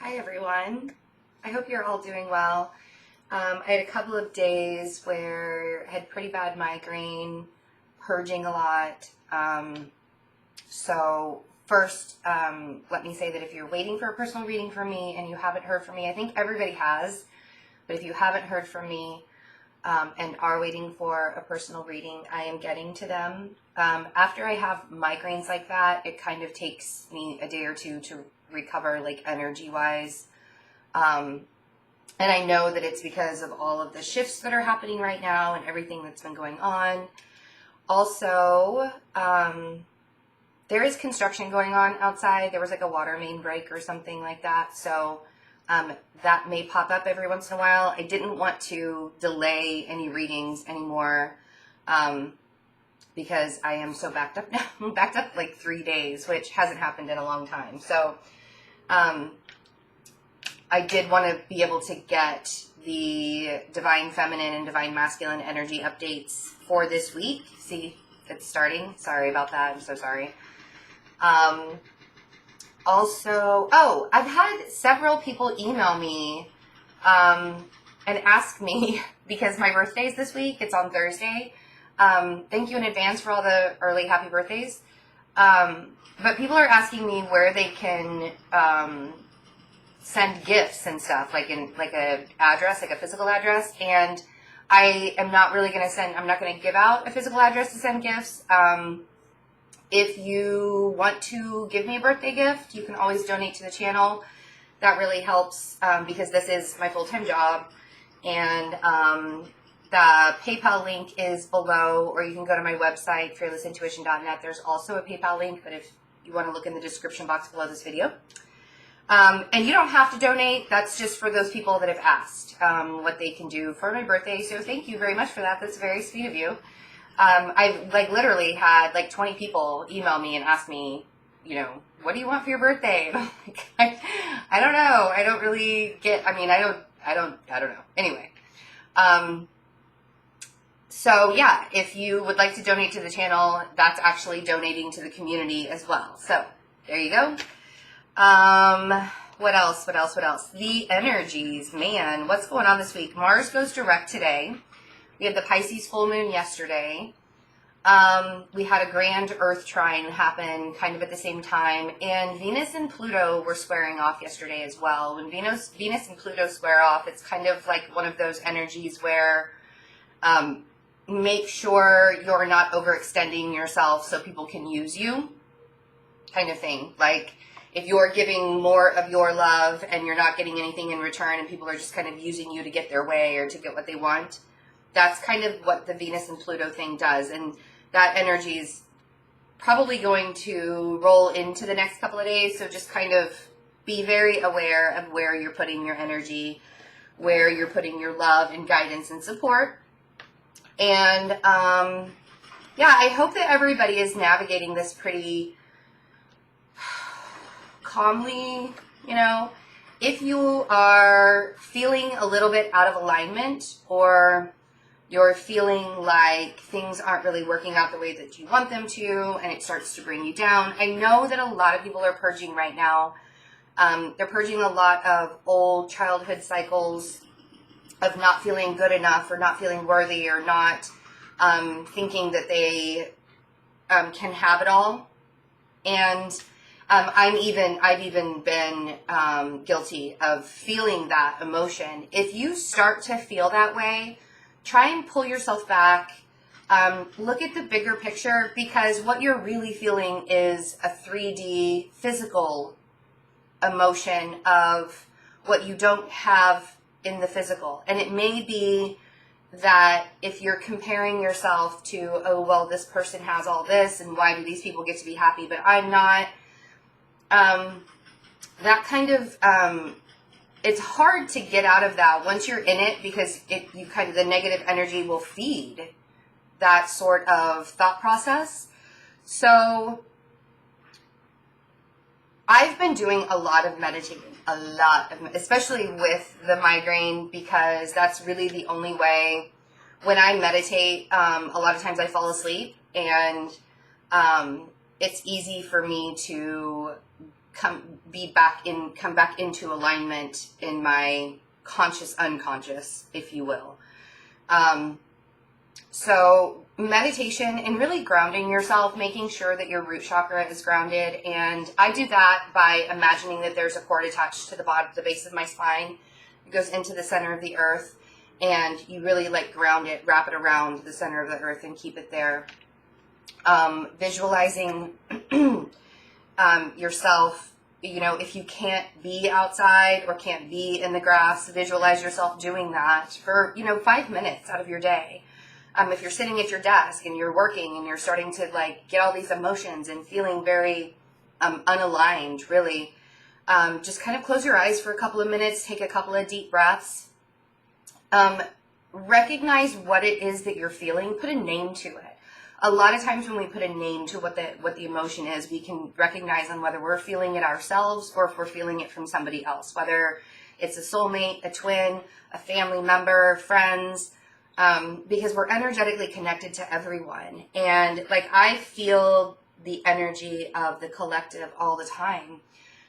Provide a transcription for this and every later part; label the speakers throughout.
Speaker 1: Hi everyone. I hope you're all doing well. I had a couple of days where I had pretty bad migraine, purging a lot. So first, let me say that if you're waiting for a personal reading from me and you haven't heard from me, I think everybody has, but if you haven't heard from me and are waiting for a personal reading, I am getting to them. After I have migraines like that, it kind of takes me a day or two to recover, like energy-wise. And I know that it's because of all of the shifts that are happening right now and everything that's been going on. Also, there is construction going on outside. There was like a water main break or something like that. So that may pop up every once in a while. I didn't want to delay any readings anymore because I am so backed up now. I'm backed up like 3 days, which hasn't happened in a long time. So I did want to be able to get the divine feminine and divine masculine energy updates for this week. See, it's starting. Sorry about that. I'm so sorry. Also, I've had several people email me and ask me, because my birthday is this week, it's on Thursday. Thank you in advance for all the early happy birthdays. But people are asking me where they can send gifts and stuff, like in like a address, like a physical address. And I am not really going to send, I'm not going to give out a physical address to send gifts. If you want to give me a birthday gift, you can always donate to the channel. That really helps because this is my full-time job. And the PayPal link is below, or you can go to my website, fearlessintuition.net. There's also a PayPal link, but if you want to look in the description box below this video. And you don't have to donate. That's just for those people that have asked what they can do for my birthday. So thank you very much for that. That's very sweet of you. I've like literally had like 20 people email me and ask me, you know, what do you want for your birthday? And I'm like, I don't know. I don't really get, I mean, I don't know. Anyway. So yeah, if you would like to donate to the channel, that's actually donating to the community as well. So there you go. What else? The energies, man, what's going on this week? Mars goes direct today. We had the Pisces full moon yesterday. We had a grand Earth trine happen kind of at the same time, and Venus and Pluto were squaring off yesterday as well. When Venus and Pluto square off, it's kind of like one of those energies where, make sure you're not overextending yourself so people can use you, kind of thing. Like, if you're giving more of your love and you're not getting anything in return and people are just kind of using you to get their way or to get what they want, that's kind of what the Venus and Pluto thing does. And that energy is probably going to roll into the next couple of days. So just kind of be very aware of where you're putting your energy, where you're putting your love and guidance and support. And yeah, I hope that everybody is navigating this pretty calmly. You know, if you are feeling a little bit out of alignment, or you're feeling like things aren't really working out the way that you want them to, and it starts to bring you down. I know that a lot of people are purging right now. They're purging a lot of old childhood cycles of not feeling good enough or not feeling worthy or not thinking that they can have it all. And I've even been guilty of feeling that emotion. If you start to feel that way, try and pull yourself back. Look at the bigger picture, because what you're really feeling is a 3D physical emotion of what you don't have in the physical. And it may be that if you're comparing yourself to, oh, well, this person has all this, and why do these people get to be happy, but I'm not, that kind of, it's hard to get out of that once you're in it, because the negative energy will feed that sort of thought process. So I've been doing a lot of meditating, especially with the migraine, because that's really the only way. When I meditate, a lot of times I fall asleep, and it's easy for me to come back into alignment in my conscious unconscious, if you will. So meditation and really grounding yourself, making sure that your root chakra is grounded. And I do that by imagining that there's a cord attached to the base of my spine. It goes into the center of the earth, and you really like ground it, wrap it around the center of the earth and keep it there. Visualizing yourself, you know, if you can't be outside or can't be in the grass, visualize yourself doing that for, 5 minutes out of your day. If you're sitting at your desk and you're working and you're starting to like get all these emotions and feeling very unaligned, really, just kind of close your eyes for a couple of minutes, take a couple of deep breaths, recognize what it is that you're feeling, put a name to it. A lot of times when we put a name to what the emotion is, we can recognize on whether we're feeling it ourselves or if we're feeling it from somebody else, whether it's a soulmate, a twin, a family member, friends, because we're energetically connected to everyone. And like, I feel the energy of the collective all the time.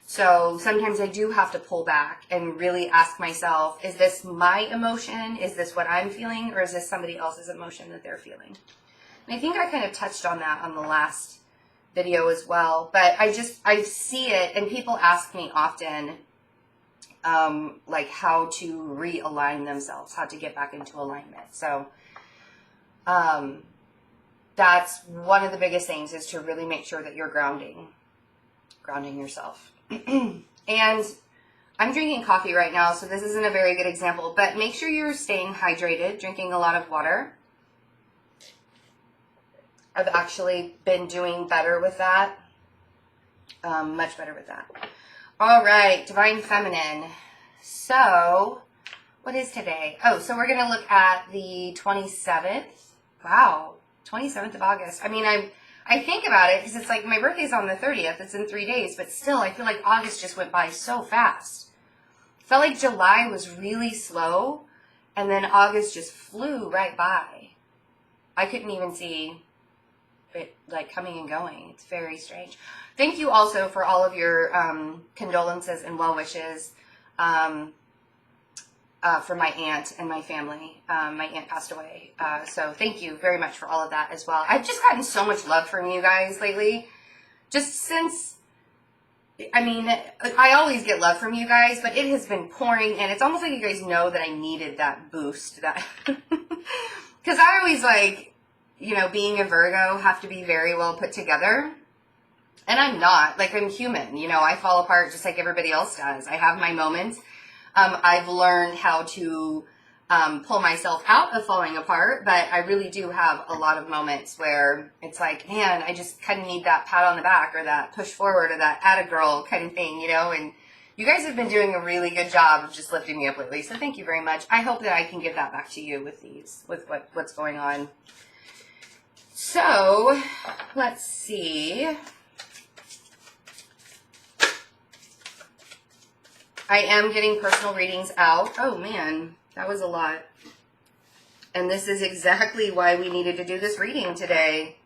Speaker 1: So sometimes I do have to pull back and really ask myself, is this my emotion? Is this what I'm feeling? Or is this somebody else's emotion that they're feeling? And I think I kind of touched on that on the last video as well. But I see it, and people ask me often, like how to realign themselves, how to get back into alignment. So that's one of the biggest things, is to really make sure that you're grounding yourself. And I'm drinking coffee right now, so this isn't a very good example, but make sure you're staying hydrated, drinking a lot of water. I've actually been doing better with that, much better with that. All right, Divine Feminine. So, what is today? Oh, so we're going to look at the 27th. Wow, 27th of August. I mean, I think about it because it's like my birthday's on the 30th. It's in 3 days, but still, I feel like August just went by so fast. Felt like July was really slow, and then August just flew right by. I couldn't even see it like coming and going. It's very strange. Thank you also for all of your condolences and well wishes for my aunt and my family. My aunt passed away. So thank you very much for all of that as well. I've just gotten so much love from you guys lately. Just since, I mean, I always get love from you guys, but it has been pouring, and it's almost like you guys know that I needed that boost. That because I always like, being a Virgo, have to be very well put together. And I'm not. Like, I'm human. I fall apart just like everybody else does. I have my moments. I've learned how to pull myself out of falling apart, but I really do have a lot of moments where it's like, man, I just kind of need that pat on the back or that push forward or that atta girl kind of thing, and you guys have been doing a really good job of just lifting me up lately. So thank you very much. I hope that I can give that back to you with what's going on. So, let's see. I am getting personal readings out. Oh man, that was a lot. And this is exactly why we needed to do this reading today.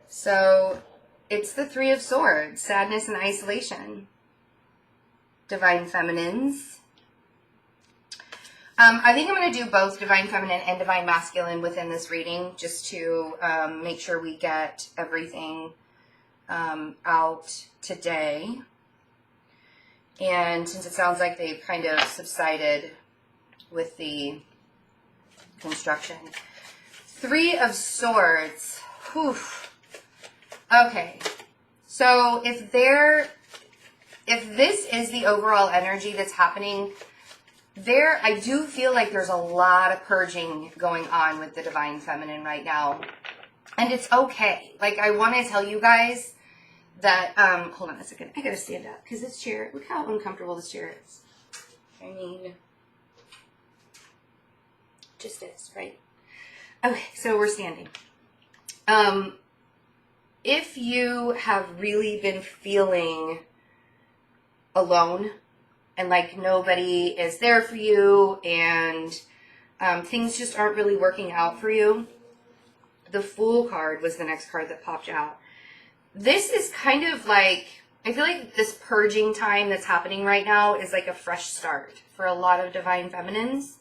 Speaker 1: So, it's the Three of Swords, sadness and isolation. Divine Feminines. I think I'm going to do both Divine Feminine and Divine Masculine within this reading, just to make sure we get everything out today. And since it sounds like they've kind of subsided with the construction. Three of Swords. Whew. Okay. So if this is the overall energy that's happening, I do feel like there's a lot of purging going on with the Divine Feminine right now. And it's okay. Like, I want to tell you guys that, hold on a second. I gotta stand up because this chair, look how uncomfortable this chair is. I mean, just is, right? Okay, so we're standing. If you have really been feeling alone, and like nobody is there for you, and things just aren't really working out for you, the Fool card was the next card that popped out. This is kind of like I feel like this purging time that's happening right now is like a fresh start for a lot of divine feminines.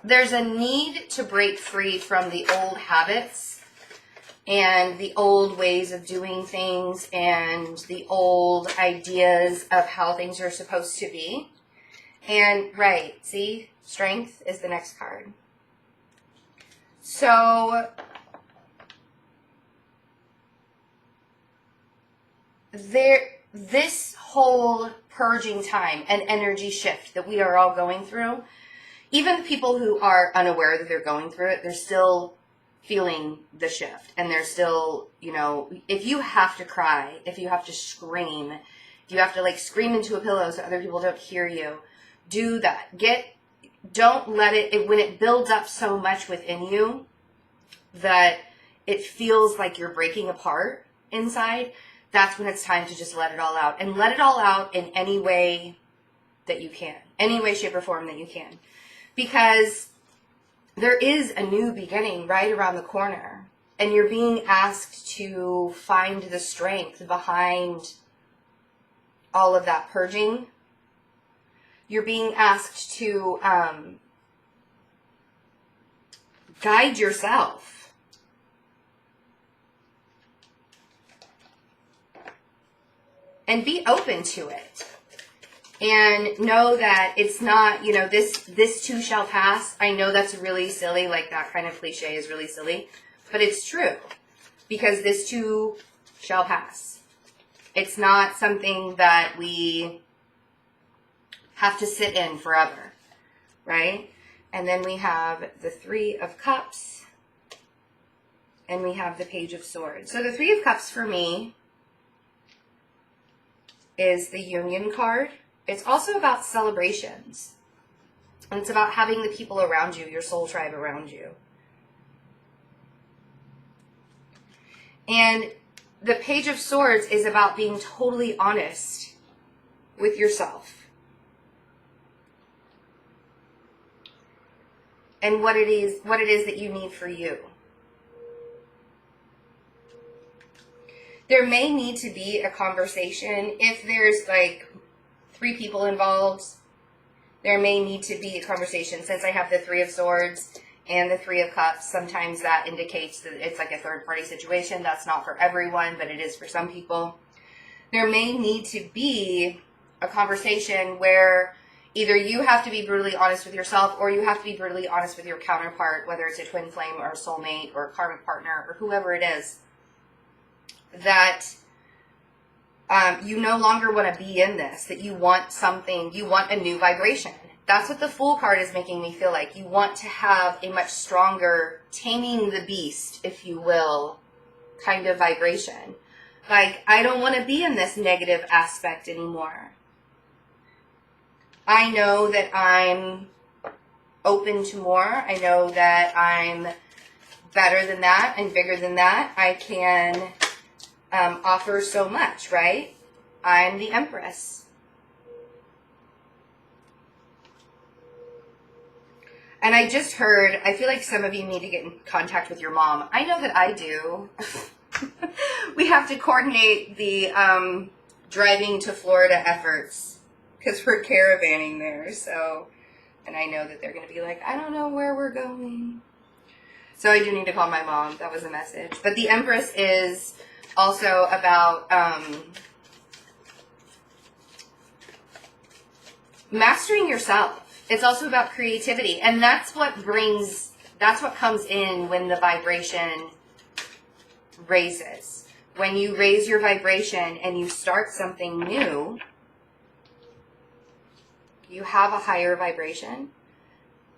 Speaker 1: There's a need to break free from the old habits and the old ways of doing things and the old ideas of how things are supposed to be. And, right, see, strength is the next card. So, this whole purging time and energy shift that we are all going through, even the people who are unaware that they're going through it, they're still feeling the shift. And they're still, you know, if you have to cry, if you have to scream, if you have to like scream into a pillow so other people don't hear you, do that. Don't let it, when it builds up so much within you that it feels like you're breaking apart inside, that's when it's time to just let it all out. And let it all out in any way that you can. Any way, shape, or form that you can. Because there is a new beginning right around the corner. And you're being asked to find the strength behind all of that purging. You're being asked to guide yourself. And be open to it. And know that it's not, you know, this too shall pass. I know that's really silly, like that kind of cliche is really silly. But it's true. Because this too shall pass. It's not something that we have to sit in forever. Right? And then we have the Three of Cups. And we have the Page of Swords. So the Three of Cups for me is the Union card. It's also about celebrations. And it's about having the people around you, your soul tribe around you. And the Page of Swords is about being totally honest with yourself. And what it is that you need for you. There may need to be a conversation. If there's like 3 people involved, there may need to be a conversation. Since I have the Three of Swords and the Three of Cups, sometimes that indicates that it's like a third-party situation. That's not for everyone, but it is for some people. There may need to be a conversation where either you have to be brutally honest with yourself or you have to be brutally honest with your counterpart, whether it's a twin flame or a soulmate or a karmic partner or whoever it is, that you no longer want to be in this, that you want something, you want a new vibration. That's what the Fool card is making me feel like. You want to have a much stronger, taming the beast, if you will, kind of vibration. Like, I don't want to be in this negative aspect anymore. I know that I'm open to more. I know that I'm better than that and bigger than that. I can offer so much, right? I'm the Empress. And I just heard, I feel like some of you need to get in contact with your mom. I know that I do. We have to coordinate the driving to Florida efforts because we're caravanning there. So, and I know that they're going to be like, I don't know where we're going. So I do need to call my mom. That was a message. But the Empress is also about mastering yourself. It's also about creativity. And that's what comes in when the vibration raises. When you raise your vibration and you start something new, you have a higher vibration,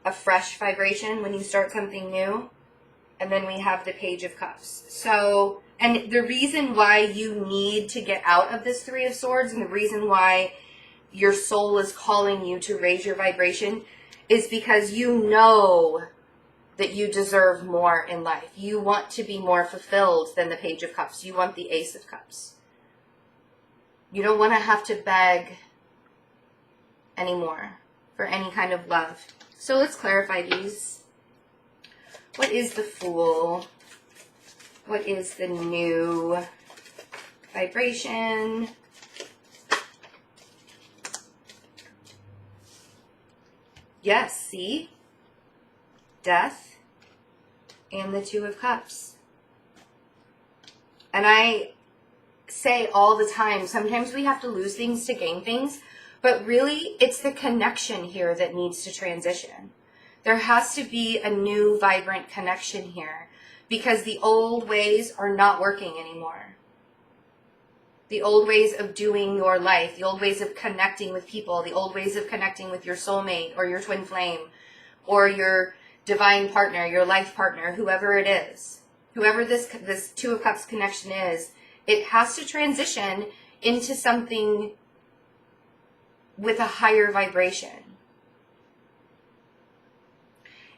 Speaker 1: a fresh vibration when you start something new. And then we have the Page of Cups. So, and the reason why you need to get out of this Three of Swords and the reason why your soul is calling you to raise your vibration is because you know that you deserve more in life. You want to be more fulfilled than the Page of Cups. You want the Ace of Cups. You don't want to have to beg anymore for any kind of love. So let's clarify these. What is the Fool? What is the new vibration? Yes, see? Death and the Two of Cups. And I say all the time, sometimes we have to lose things to gain things, but really it's the connection here that needs to transition. There has to be a new vibrant connection here because the old ways are not working anymore. The old ways of doing your life, the old ways of connecting with people, the old ways of connecting with your soulmate or your twin flame or your divine partner, your life partner, whoever it is, whoever this Two of Cups connection is, it has to transition into something with a higher vibration.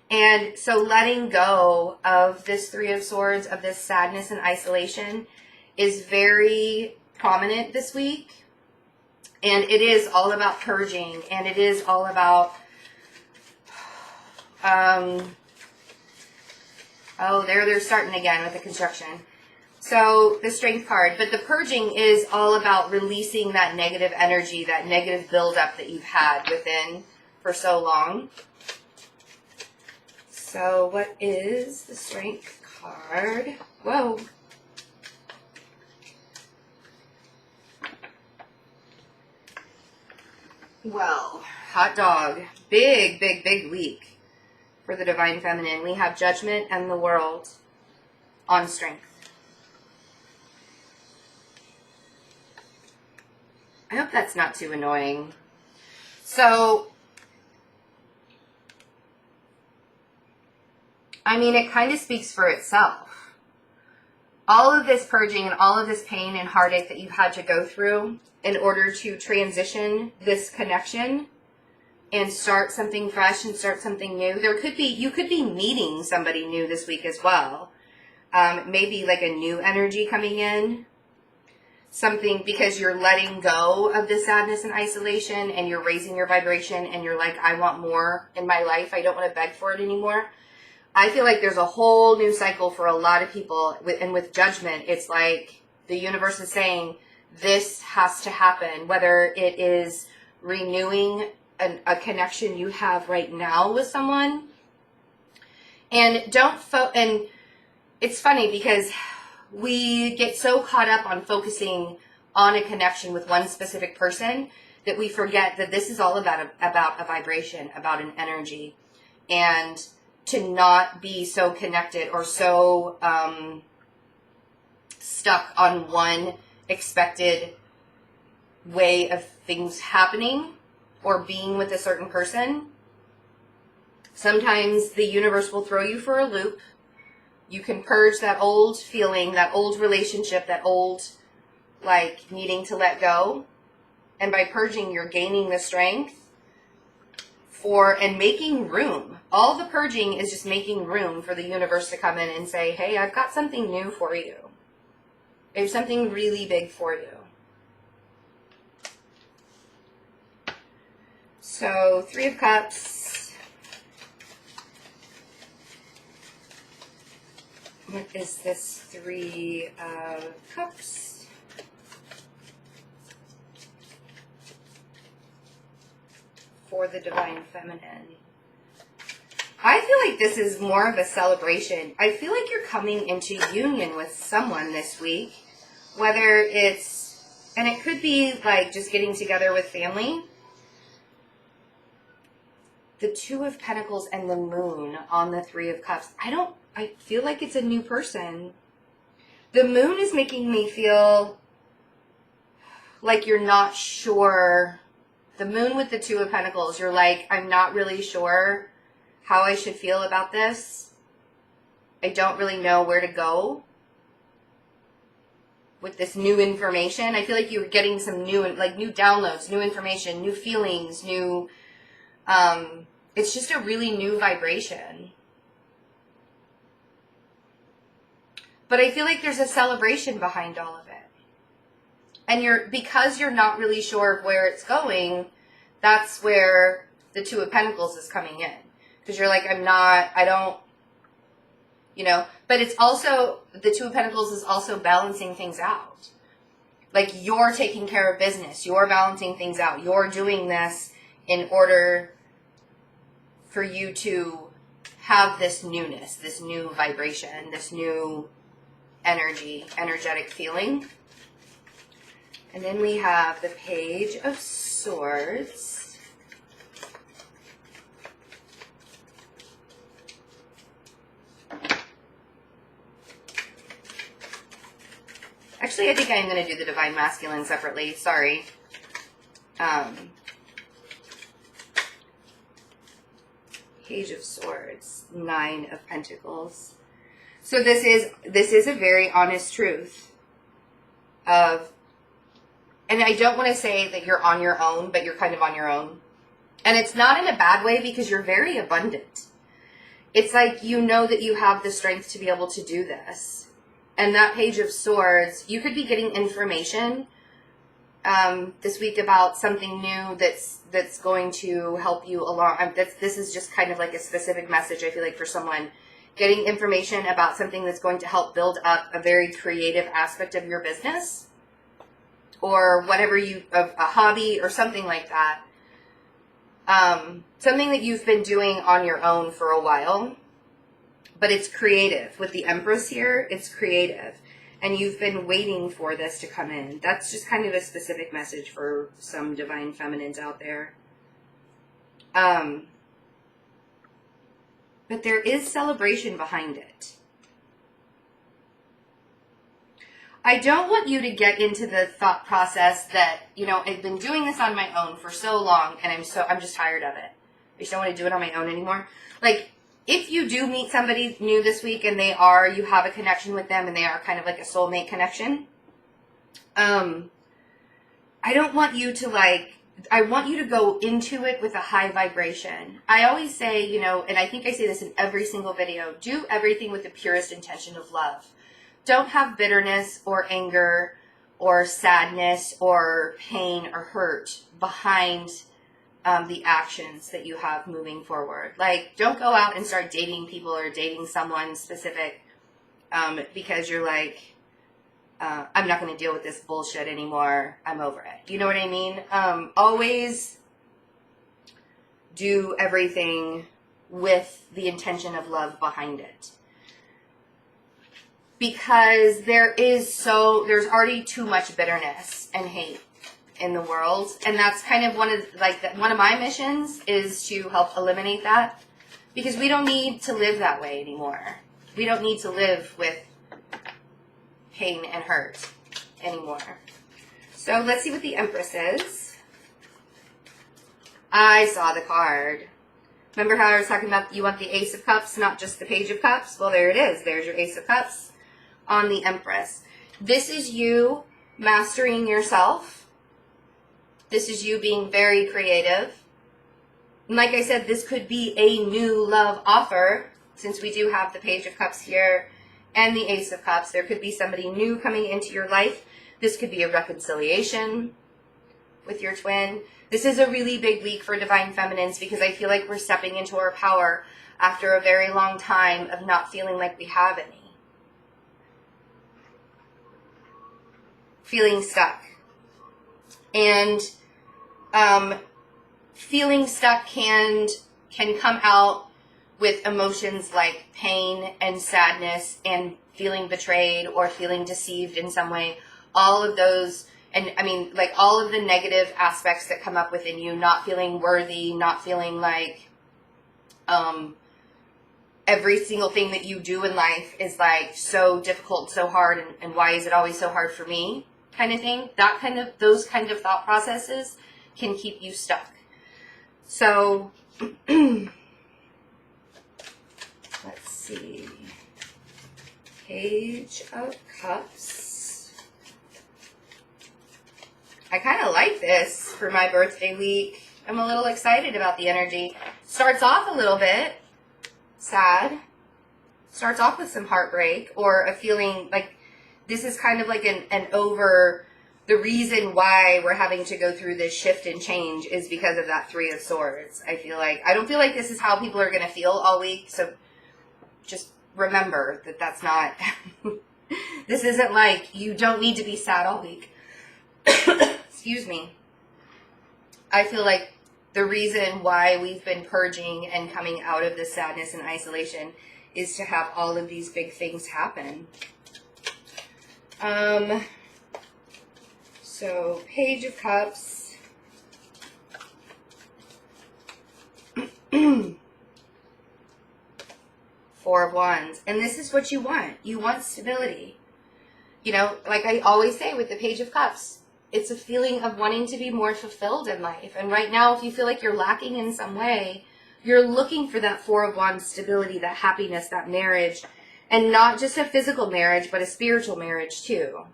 Speaker 1: And so letting go of this Three of Swords, of this sadness and isolation, is very prominent this week. And it is all about purging, and it is all about they're starting again with the construction. So the Strength card, but the purging is all about releasing that negative energy, that negative buildup that you've had within for so long. So what is the Strength card? Whoa. Well, hot dog. Big, big, big week for the Divine Feminine. We have Judgment and the World on Strength. I hope that's not too annoying. So, I mean, it kind of speaks for itself. All of this purging and all of this pain and heartache that you've had to go through in order to transition this connection and start something fresh and start something new. You could be meeting somebody new this week as well. Maybe like a new energy coming in. Something because you're letting go of the sadness and isolation and you're raising your vibration and you're like, I want more in my life. I don't want to beg for it anymore. I feel like there's a whole new cycle for a lot of people. And with Judgment, it's like the universe is saying this has to happen, whether it is renewing a connection you have right now with someone. And and it's funny because we get so caught up on focusing on a connection with one specific person that we forget that this is all about a vibration, about an energy. And to not be so connected or so stuck on one expected way of things happening or being with a certain person. Sometimes the universe will throw you for a loop. You can purge that old feeling, that old relationship, that old, like, needing to let go. And by purging, you're gaining the strength and making room. All the purging is just making room for the universe to come in and say, hey, I've got something new for you. There's something really big for you. So, Three of Cups. What is this Three of Cups? For the Divine Feminine. I feel like this is more of a celebration. I feel like you're coming into union with someone this week. Whether it's, and it could be like just getting together with family. The Two of Pentacles and the Moon on the Three of Cups. I feel like it's a new person. The Moon is making me feel like you're not sure. The Moon with the Two of Pentacles, you're like, I'm not really sure how I should feel about this. I don't really know where to go with this new information. I feel like you're getting some new downloads, new information, new feelings, it's just a really new vibration. But I feel like there's a celebration behind all of it. And because you're not really sure of where it's going, that's where the Two of Pentacles is coming in. Because you're like, you know, but it's also, the Two of Pentacles is also balancing things out. Like, you're taking care of business. You're balancing things out. You're doing this in order for you to have this newness, this new vibration, this new energetic feeling. And then we have the Page of Swords. Actually, I think I'm going to do the Divine Masculine separately. Sorry. Page of Swords, Nine of Pentacles. So this is a very honest truth of, and I don't want to say that you're on your own, but you're kind of on your own. And it's not in a bad way, because you're very abundant. It's like, you know that you have the strength to be able to do this. And that Page of Swords, you could be getting information this week about something new that's going to help you along. This is just kind of like a specific message, I feel like, for someone. Getting information about something that's going to help build up a very creative aspect of your business, or whatever a hobby or something like that. Something that you've been doing on your own for a while, but it's creative. With the Empress here, it's creative. And you've been waiting for this to come in. That's just kind of a specific message for some divine feminines out there. But there is celebration behind it. I don't want you to get into the thought process that, you know, I've been doing this on my own for so long, and I'm just tired of it. I just don't want to do it on my own anymore. Like, if you do meet somebody new this week and you have a connection with them and they are kind of like a soulmate connection, I don't want you to I want you to go into it with a high vibration. I always say, you know, and I think I say this in every single video, do everything with the purest intention of love. Don't have bitterness or anger or sadness or pain or hurt behind the actions that you have moving forward. Like, don't go out and start dating people or dating someone specific because you're like, I'm not going to deal with this bullshit anymore. I'm over it. You know what I mean? Always do everything with the intention of love behind it. Because there's already too much bitterness and hate in the world, and that's kind of one of my missions is to help eliminate that, because we don't need to live that way anymore. We don't need to live with pain and hurt anymore. So let's see what the Empress is. I saw the card. Remember how I was talking about you want the Ace of Cups, not just the Page of Cups? Well, there it is. There's your Ace of Cups on the Empress. This is you mastering yourself. This is you being very creative. And like I said, this could be a new love offer, since we do have the Page of Cups here and the Ace of Cups. There could be somebody new coming into your life. This could be a reconciliation with your twin. This is a really big week for divine feminines, because I feel like we're stepping into our power after a very long time of not feeling like we have any. Feeling stuck. And feeling stuck can come out with emotions like pain and sadness and feeling betrayed or feeling deceived in some way. All of those, and I mean, like, all of the negative aspects that come up within you, not feeling worthy, not feeling like every single thing that you do in life is like so difficult, so hard, and why is it always so hard for me? Kind of thing. Those kind of thought processes can keep you stuck. So let's see. Page of Cups. I kind of like this for my birthday week. I'm a little excited about the energy. Starts off a little bit sad. Starts off with some heartbreak or a feeling like this is kind of like the reason why we're having to go through this shift and change is because of that Three of Swords. I don't feel like this is how people are going to feel all week. So just remember that that's not, this isn't like you don't need to be sad all week. Excuse me. I feel like the reason why we've been purging and coming out of this sadness and isolation is to have all of these big things happen. So, Page of Cups. Four of Wands. And this is what you want. You want stability. You know, like I always say with the Page of Cups, it's a feeling of wanting to be more fulfilled in life. And right now, if you feel like you're lacking in some way, you're looking for that Four of Wands stability, that happiness, that marriage. And not just a physical marriage, but a spiritual marriage too.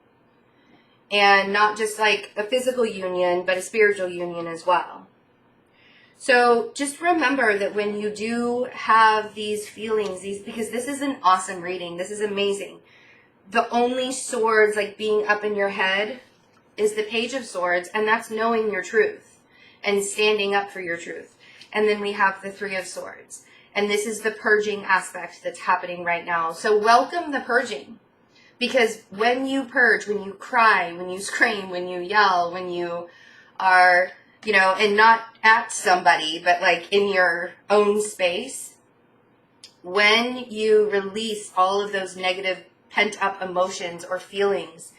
Speaker 1: And not just like a physical union, but a spiritual union as well. So just remember that when you do have these feelings, because this is an awesome reading, this is amazing. The only swords like being up in your head is the Page of Swords, and that's knowing your truth and standing up for your truth. And then we have the Three of Swords. And this is the purging aspect that's happening right now. So welcome the purging. Because when you purge, when you cry, when you scream, when you yell, when you are, you know, and not at somebody, but like in your own space, when you release all of those negative pent-up emotions or feelings,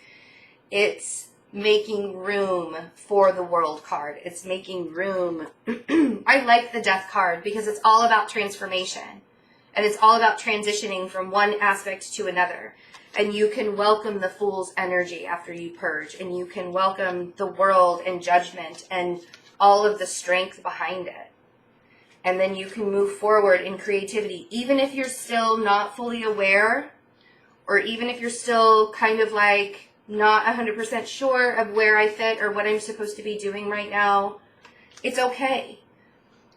Speaker 1: it's making room for the World card. It's making room. I like the Death card because it's all about transformation. And it's all about transitioning from one aspect to another. And you can welcome the Fool's energy after you purge. And you can welcome the world and judgment and all of the strength behind it. And then you can move forward in creativity. Even if you're still not fully aware, or even if you're still kind of like not 100% sure of where I fit or what I'm supposed to be doing right now, it's okay.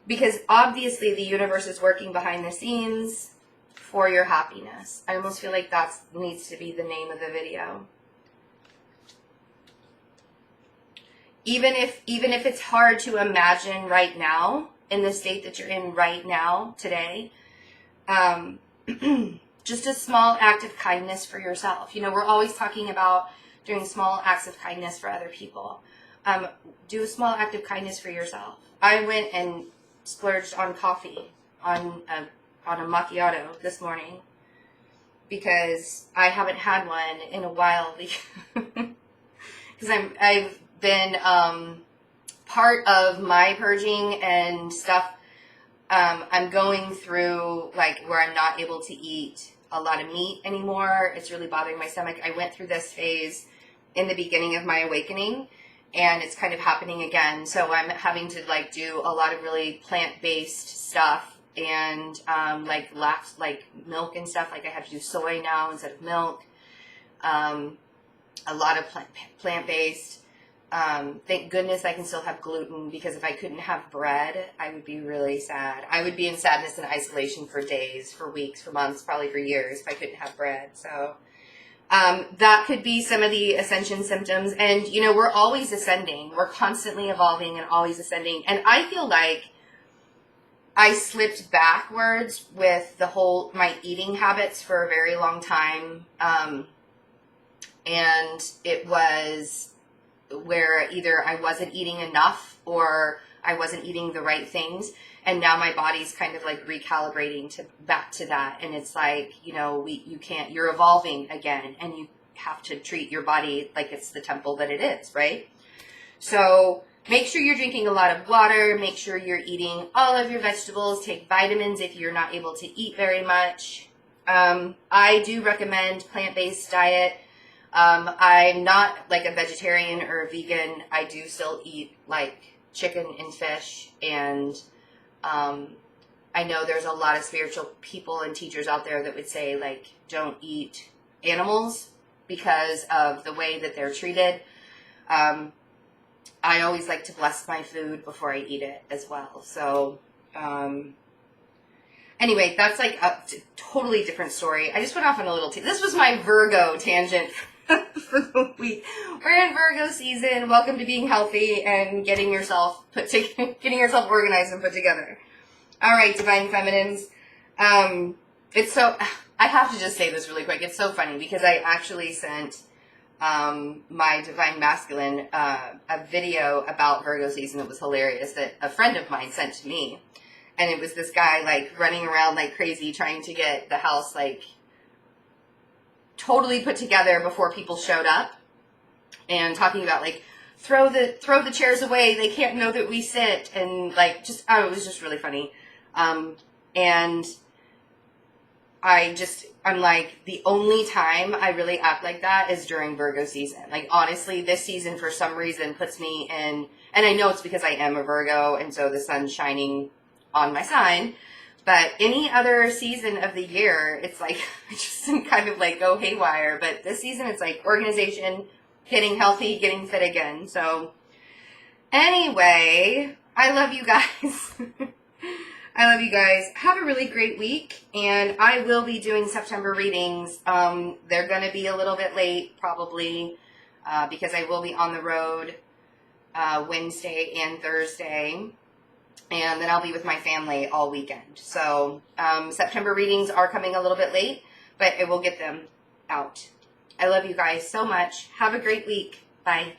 Speaker 1: Because obviously the universe is working behind the scenes for your happiness. I almost feel like that needs to be the name of the video. Even if it's hard to imagine right now, in the state that you're in right now, today, just a small act of kindness for yourself. You know, we're always talking about doing small acts of kindness for other people. Do a small act of kindness for yourself. I went and splurged on coffee, on a macchiato this morning, because I haven't had one in a while, because I've been part of my purging and stuff. I'm going through like where I'm not able to eat a lot of meat anymore. It's really bothering my stomach. I went through this phase in the beginning of my awakening, and it's kind of happening again. So I'm having to like do a lot of really plant-based stuff, and like milk and stuff. Like I have to do soy now instead of milk. A lot of plant-based. Thank goodness I can still have gluten, because if I couldn't have bread, I would be really sad. I would be in sadness and isolation for days, for weeks, for months, probably for years if I couldn't have bread. So that could be some of the ascension symptoms. And, you know, we're always ascending. We're constantly evolving and always ascending. And I feel like I slipped backwards with my eating habits for a very long time. And it was where either I wasn't eating enough or I wasn't eating the right things. And now my body's kind of like recalibrating back to that. And it's like, you know, you're evolving again, and you have to treat your body like it's the temple that it is, right? So make sure you're drinking a lot of water. Make sure you're eating all of your vegetables. Take vitamins if you're not able to eat very much. I do recommend plant-based diet. I'm not like a vegetarian or a vegan. I do still eat like chicken and fish, and I know there's a lot of spiritual people and teachers out there that would say like don't eat animals because of the way that they're treated. I always like to bless my food before I eat it as well. So anyway, that's like a totally different story. I just went off on a little this was my Virgo tangent for the week. We're in Virgo season. Welcome to being healthy and getting yourself organized and put together. All right, Divine Feminines. I have to just say this really quick. It's so funny because I actually sent my Divine Masculine a video about Virgo season that was hilarious that a friend of mine sent to me. And it was this guy like running around like crazy trying to get the house like totally put together before people showed up, and talking about like throw the chairs away, they can't know that we sit, and like just it was just really funny. And I'm like, the only time I really act like that is during Virgo season. Like, honestly, this season for some reason puts me in, and I know it's because I am a Virgo and so the sun's shining on my sign, but any other season of the year, it's like, I just kind of like go haywire. But this season, it's like organization, getting healthy, getting fit again. So anyway, I love you guys. I love you guys. Have a really great week, and I will be doing September readings. They're going to be a little bit late, probably, because I will be on the road Wednesday and Thursday, and then I'll be with my family all weekend. So September readings are coming a little bit late, but I will get them out. I love you guys so much. Have a great week. Bye.